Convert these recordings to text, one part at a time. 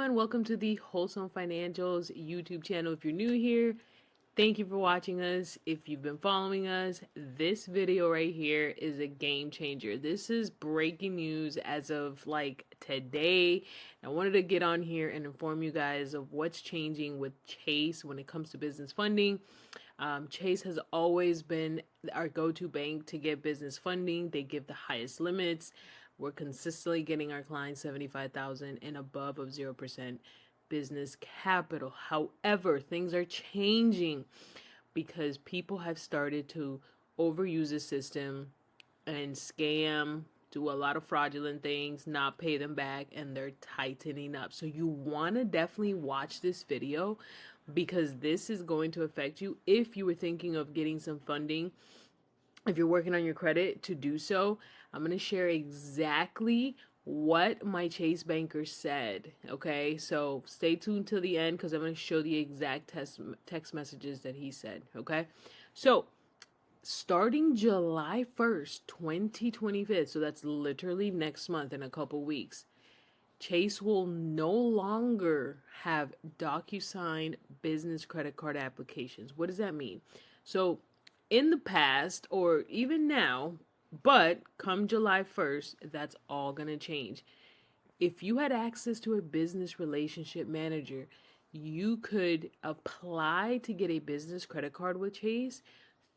everyone, welcome to the Wholesome Financials YouTube channel. If you're new here, thank you for watching us. If you've been following us, this video right here is a game changer. This is breaking news as of like today. I wanted to get on here and inform you guys of what's changing with Chase when it comes to business funding. Chase has always been our go-to bank to get business funding. They give the highest limits. We're consistently getting our clients 75,000 and above of 0% business capital. However, things are changing because people have started to overuse the system and scam, do a lot of fraudulent things, not pay them back, and they're tightening up. So you want to definitely watch this video because this is going to affect you if you were thinking of getting some funding. If you're working on your credit to do so, I'm going to share exactly what my Chase banker said. Okay, so stay tuned till the end because I'm going to show the exact text messages that he said. Okay, so starting July 1st, 2025, so that's literally next month in a couple weeks, Chase will no longer have DocuSign business credit card applications. What does that mean? So in the past, or even now, but come July 1st, that's all going to change. If you had access to a business relationship manager, you could apply to get a business credit card with Chase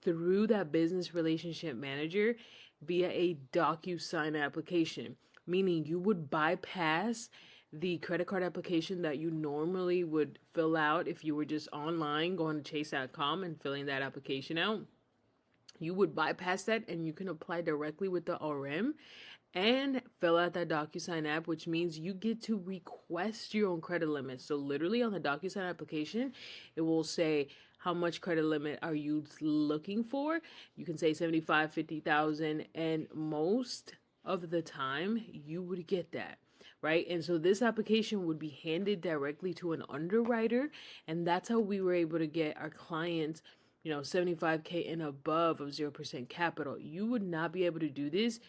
through that business relationship manager via a DocuSign application, meaning you would bypass the credit card application that you normally would fill out if you were just online going to chase.com and filling that application out. You would bypass that and you can apply directly with the RM and fill out that DocuSign app, which means you get to request your own credit limit. So literally on the DocuSign application, it will say how much credit limit are you looking for. You can say 75, 50,000, and most of the time you would get that. Right. And so this application would be handed directly to an underwriter. And that's how we were able to get our clients 75K and above of 0% capital. You would not be able to do this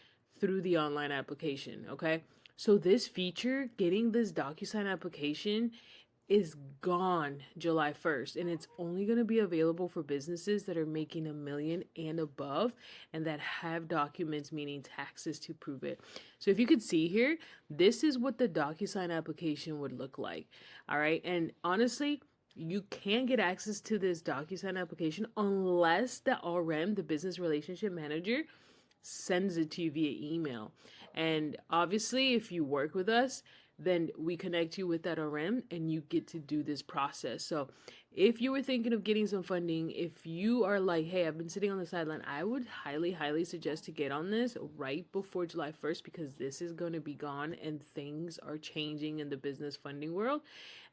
through the online application, okay? So this feature, getting this DocuSign application, is gone July 1st, and it's only going to be available for businesses that are making $1 million and above and that have documents, meaning taxes, to prove it. So if you could see here, this is what the DocuSign application would look like, all right? And honestly, you can't get access to this DocuSign application unless the RM, the business relationship manager, sends it to you via email. And obviously, if you work with us, then we connect you with that RM and you get to do this process. So if you were thinking of getting some funding, if you are like, hey, I've been sitting on the sideline, I would highly suggest to get on this right before July 1st because this is going to be gone and things are changing in the business funding world.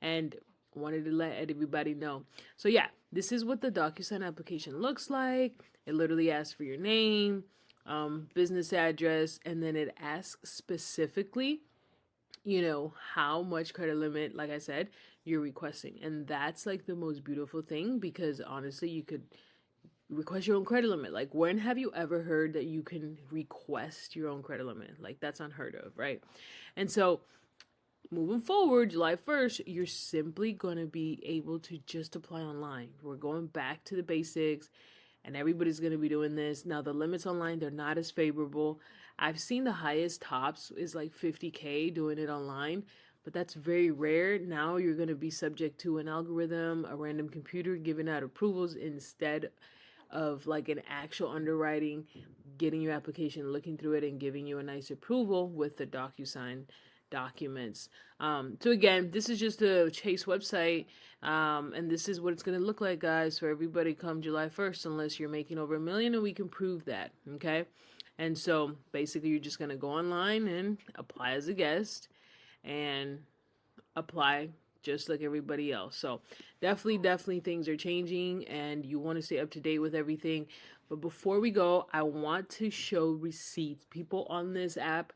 And wanted to let everybody know. So yeah, this is what the DocuSign application looks like. It literally asks for your name, business address, and then it asks specifically, how much credit limit, like I said, you're requesting. And that's like the most beautiful thing because honestly, you could request your own credit limit. Like, when have you ever heard that you can request your own credit limit? Like, that's unheard of, right? And so moving forward, July 1st, you're simply going to be able to just apply online. We're going back to the basics, and everybody's going to be doing this. Now, the limits online, they're not as favorable. I've seen the highest tops is like 50K doing it online, but that's very rare. Now you're going to be subject to an algorithm, a random computer giving out approvals instead of like an actual underwriting, getting your application, looking through it, and giving you a nice approval with the DocuSign documents. So again, this is just the Chase website, and this is what it's going to look like, guys, for everybody come July 1st, unless you're making over $1 million, and we can prove that, okay? And so basically you're just going to go online and apply as a guest and apply just like everybody else. So definitely things are changing and you want to stay up to date with everything. But before we go, I want to show receipts. People on this app,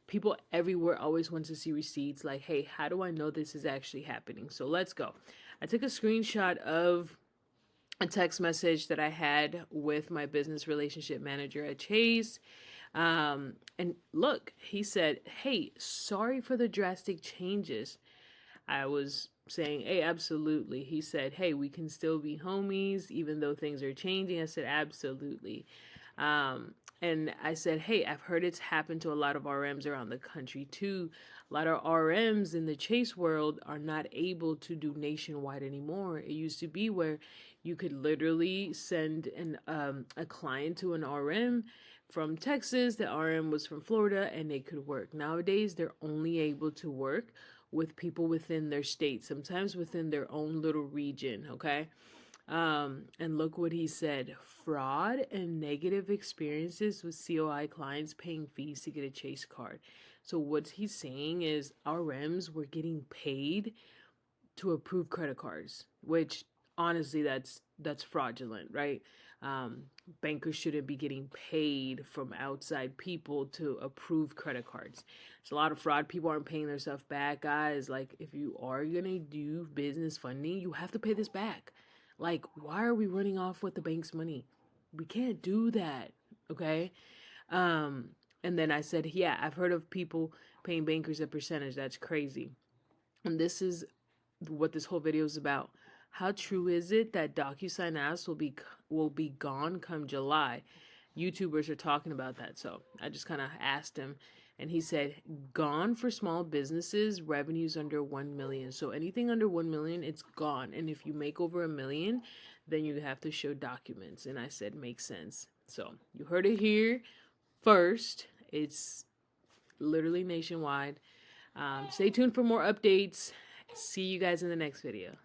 people everywhere always want to see receipts. Like, hey, how do I know this is actually happening? So let's go. I took a screenshot of a text message that I had with my business relationship manager at Chase. And look, he said, hey, sorry for the drastic changes. I was saying, hey, absolutely. He said, hey, we can still be homies even though things are changing. I said, absolutely. And I said, hey, I've heard it's happened to a lot of RMs around the country too. A lot of RMs in the Chase world are not able to do nationwide anymore. It used to be where you could literally send a client to an RM from Texas, the RM was from Florida, and they could work. Nowadays, they're only able to work with people within their state, sometimes within their own little region, okay? And look what he said: fraud and negative experiences with COI clients paying fees to get a Chase card. So, what he's saying is RMs were getting paid to approve credit cards, which honestly, that's fraudulent, right? Um, Bankers shouldn't be getting paid from outside people to approve credit cards. It's a lot of fraud. People aren't paying their stuff back, guys. Like, if you are gonna do business funding, you have to pay this back. Like, why are we running off with the bank's money? We can't do that, okay? And then I said, yeah, I've heard of people paying bankers a percentage. That's crazy. And this is what this whole video is about. How true is it that DocuSign apps will be gone come July? YouTubers are talking about that, so I just kind of asked him, and he said, gone for small businesses, revenues under 1 million. So anything under 1 million, it's gone. And if you make over 1 million, then you have to show documents. And I said, makes sense. So you heard it here first. It's literally nationwide. Stay tuned for more updates. See you guys in the next video.